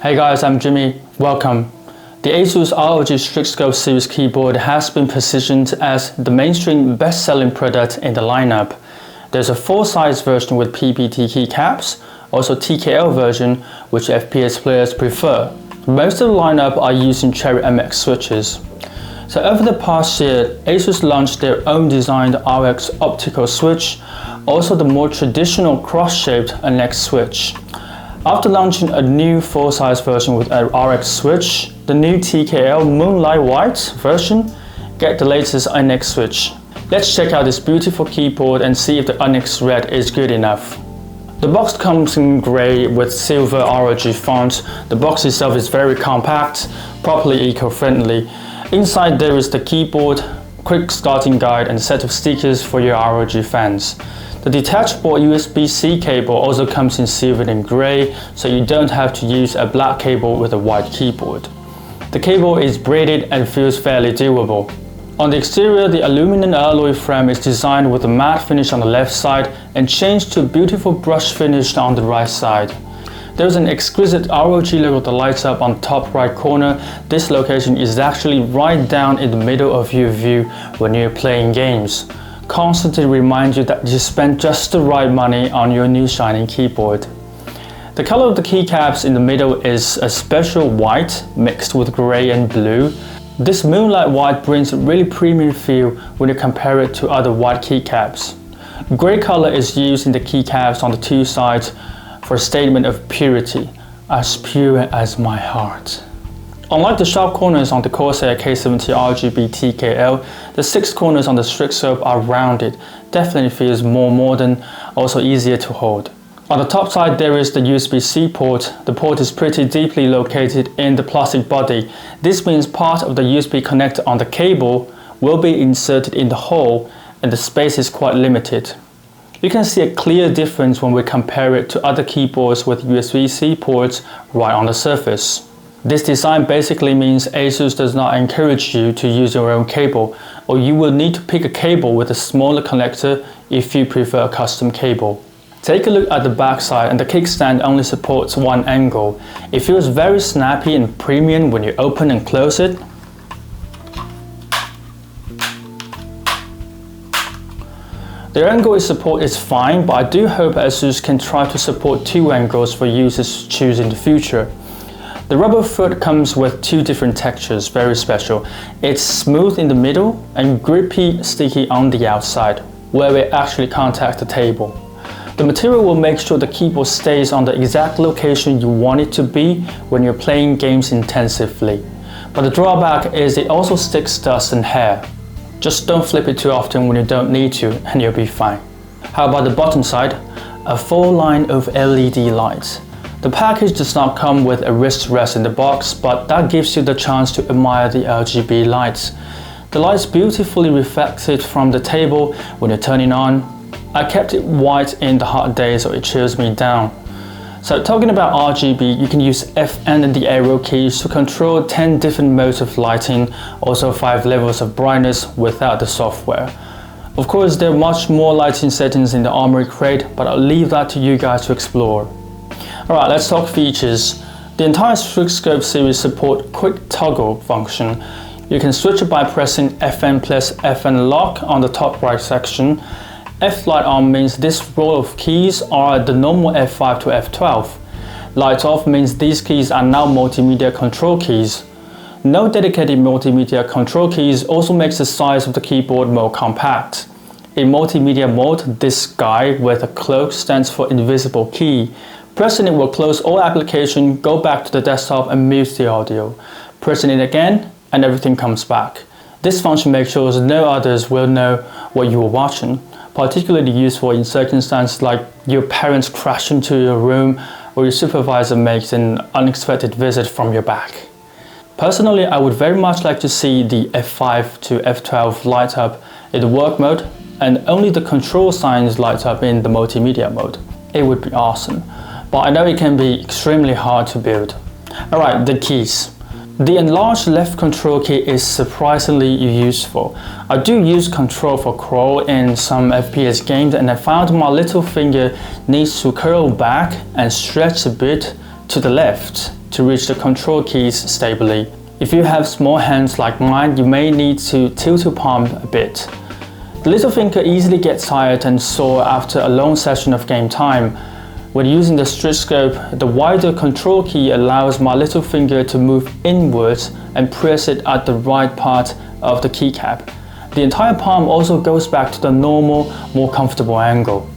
Hey guys, I'm Jimmy. Welcome. The ASUS ROG STRIX series keyboard has been positioned as the mainstream best-selling product in the lineup. There's a full-size version with PBT keycaps, also TKL version, which FPS players prefer. Most of the lineup are using Cherry MX switches. So over the past year, ASUS launched their own designed RX optical switch, also the more traditional cross-shaped NX switch. After launching a new full-size version with a RX switch, the new TKL Moonlight White version get the latest NX switch. Let's check out this beautiful keyboard and see if the NX Red is good enough. The box comes in grey with silver ROG font. The box itself is very compact, properly eco-friendly. Inside there is the keyboard, quick starting guide and a set of stickers for your ROG fans. The detachable USB-C cable also comes in silver and grey, so you don't have to use a black cable with a white keyboard. The cable is braided and feels fairly durable. On the exterior, the aluminum alloy frame is designed with a matte finish on the left side and changed to a beautiful brush finish on the right side. There's an exquisite ROG logo that lights up on the top right corner. This location is actually right down in the middle of your view when you're playing games. Constantly remind you that you spent just the right money on your new shiny keyboard. The color of the keycaps in the middle is a special white mixed with grey and blue. This Moonlight White brings a really premium feel when you compare it to other white keycaps. Grey color is used in the keycaps on the two sides for a statement of purity, as pure as my heart. Unlike the sharp corners on the Corsair K70 RGB TKL, the 6 corners on the Strix are rounded. Definitely feels more modern, also easier to hold. On the top side there is the USB-C port. The port is pretty deeply located in the plastic body. This means part of the USB connector on the cable will be inserted in the hole and the space is quite limited. You can see a clear difference when we compare it to other keyboards with USB-C ports right on the surface. This design basically means ASUS does not encourage you to use your own cable, or you will need to pick a cable with a smaller connector if you prefer a custom cable. Take a look at the back side, and the kickstand only supports one angle. It feels very snappy and premium when you open and close it. The angle support is fine, but I do hope ASUS can try to support 2 angles for users to choose in the future. The rubber foot comes with 2 different textures, very special. It's smooth in the middle and grippy, sticky on the outside, where it actually contacts the table. The material will make sure the keyboard stays on the exact location you want it to be when you're playing games intensively. But the drawback is it also sticks dust and hair. Just don't flip it too often when you don't need to and you'll be fine. How about the bottom side? A full line of LED lights. The package does not come with a wrist rest in the box, but that gives you the chance to admire the RGB lights. The lights beautifully reflected from the table when you turn it on. I kept it white in the hot days so it chills me down. So talking about RGB, you can use FN and the arrow keys to control 10 different modes of lighting, also 5 levels of brightness without the software. Of course, there are much more lighting settings in the Armoury crate, but I'll leave that to you guys to explore. Alright, let's talk features. The entire Strix series support quick toggle function. You can switch it by pressing FN plus FN lock on the top right section. F light on means this row of keys are the normal F5 to F12. Light off means these keys are now multimedia control keys. No dedicated multimedia control keys also makes the size of the keyboard more compact. In multimedia mode, this guy with a cloak stands for invisible key. Pressing it will close all applications, go back to the desktop and mute the audio. Pressing it again and everything comes back. This function makes sure no others will know what you are watching, particularly useful in circumstances like your parents crash into your room or your supervisor makes an unexpected visit from your back. Personally, I would very much like to see the F5 to F12 light up in the work mode and only the control signs light up in the multimedia mode. It would be awesome. But I know it can be extremely hard to build. Alright, the keys. The enlarged left control key is surprisingly useful. I do use control for crawl in some FPS games and I found my little finger needs to curl back and stretch a bit to the left to reach the control keys stably. If you have small hands like mine, you may need to tilt your palm a bit. The little finger easily gets tired and sore after a long session of game time. When using the Strix scope, the wider control key allows my little finger to move inwards and press it at the right part of the keycap. The entire palm also goes back to the normal, more comfortable angle.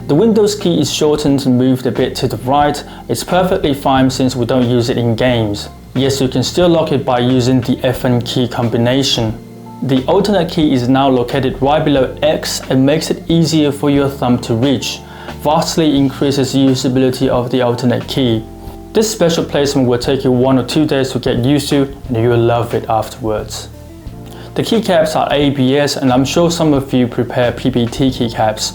The Windows key is shortened and moved a bit to the right. It's perfectly fine since we don't use it in games. Yes, you can still lock it by using the FN key combination. The alternate key is now located right below X and makes it easier for your thumb to reach. Vastly increases the usability of the alternate key. This special placement will take you 1 or 2 days to get used to, and you will love it afterwards. The keycaps are ABS, and I'm sure some of you prepare PBT keycaps.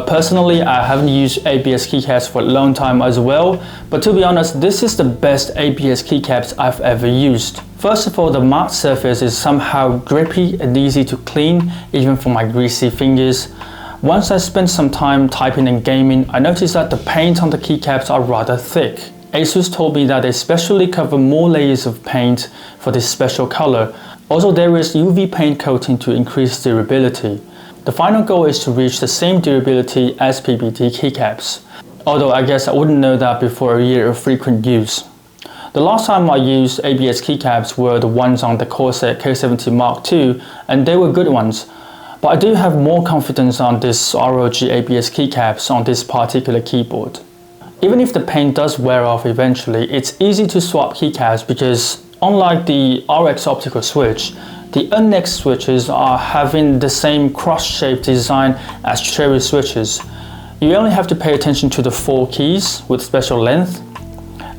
Personally, I haven't used ABS keycaps for a long time as well, but to be honest, this is the best ABS keycaps I've ever used. First of all, the matte surface is somehow grippy and easy to clean, even for my greasy fingers. Once I spent some time typing and gaming, I noticed that the paint on the keycaps are rather thick. ASUS told me that they specially cover more layers of paint for this special color. Also, there is UV paint coating to increase durability. The final goal is to reach the same durability as PBT keycaps, although I guess I wouldn't know that before a year of frequent use. The last time I used ABS keycaps were the ones on the Corsair K70 Mark II, and they were good ones. But I do have more confidence on this ROG ABS keycaps on this particular keyboard. Even if the paint does wear off eventually, it's easy to swap keycaps because unlike the RX optical switch, the unnext switches are having the same cross-shaped design as cherry switches. You only have to pay attention to the 4 keys with special length.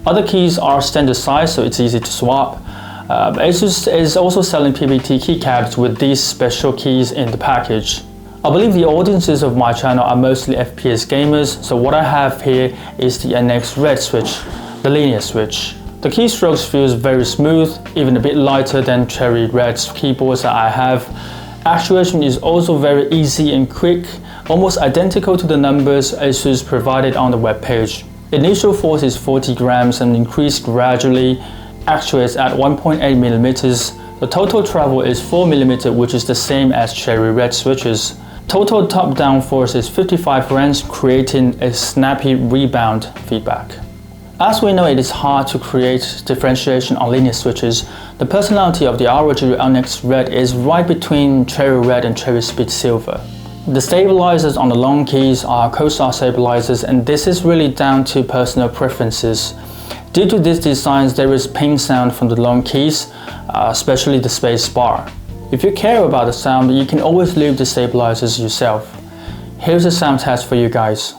Other keys are standard size, so it's easy to swap. ASUS is also selling PBT keycaps with these special keys in the package. I believe the audiences of my channel are mostly FPS gamers, so what I have here is the NX red switch, the linear switch. The keystrokes feels very smooth, even a bit lighter than cherry red keyboards that I have. Actuation is also very easy and quick, almost identical to the numbers ASUS provided on the webpage. Initial force is 40 grams and increased gradually. Actuates at 1.8mm. The total travel is 4mm, which is the same as cherry red switches. Total top-down force is 55 grams, creating a snappy rebound feedback. As we know, it is hard to create differentiation on linear switches. The personality of the ROG NX Red is right between cherry red and cherry speed silver. The stabilizers on the long keys are co-star stabilizers, and this is really down to personal preferences. Due to these designs, there is ping sound from the long keys, especially the space bar. If you care about the sound, you can always leave the stabilizers yourself. Here's a sound test for you guys.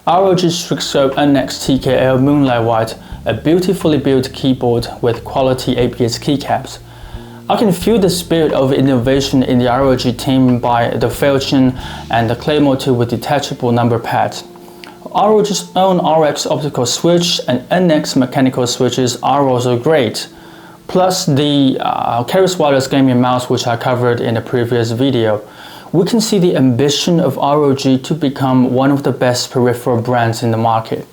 ROG STRIX Scope NX TKL Moonlight White, a beautifully built keyboard with quality ABS keycaps. I can feel the spirit of innovation in the ROG team by the Falchion and the Claymore 2 with detachable number pads. ROG's own RX optical switch and NX mechanical switches are also great. Plus the Keras wireless gaming mouse, which I covered in a previous video. We can see the ambition of ROG to become one of the best peripheral brands in the market.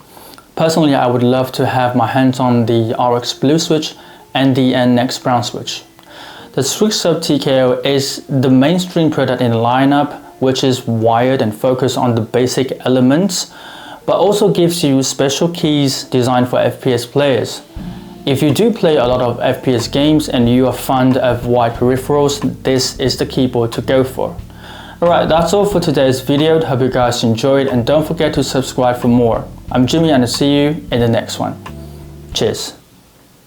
Personally, I would love to have my hands on the RX blue switch and the NX brown switch. The Strix Scope TKL is the mainstream product in the lineup, which is wired and focused on the basic elements, but also gives you special keys designed for FPS players. If you do play a lot of FPS games and you are fond of wide peripherals, this is the keyboard to go for. Alright, that's all for today's video. Hope you guys enjoyed, and don't forget to subscribe for more. I'm Jimmy and I'll see you in the next one. Cheers.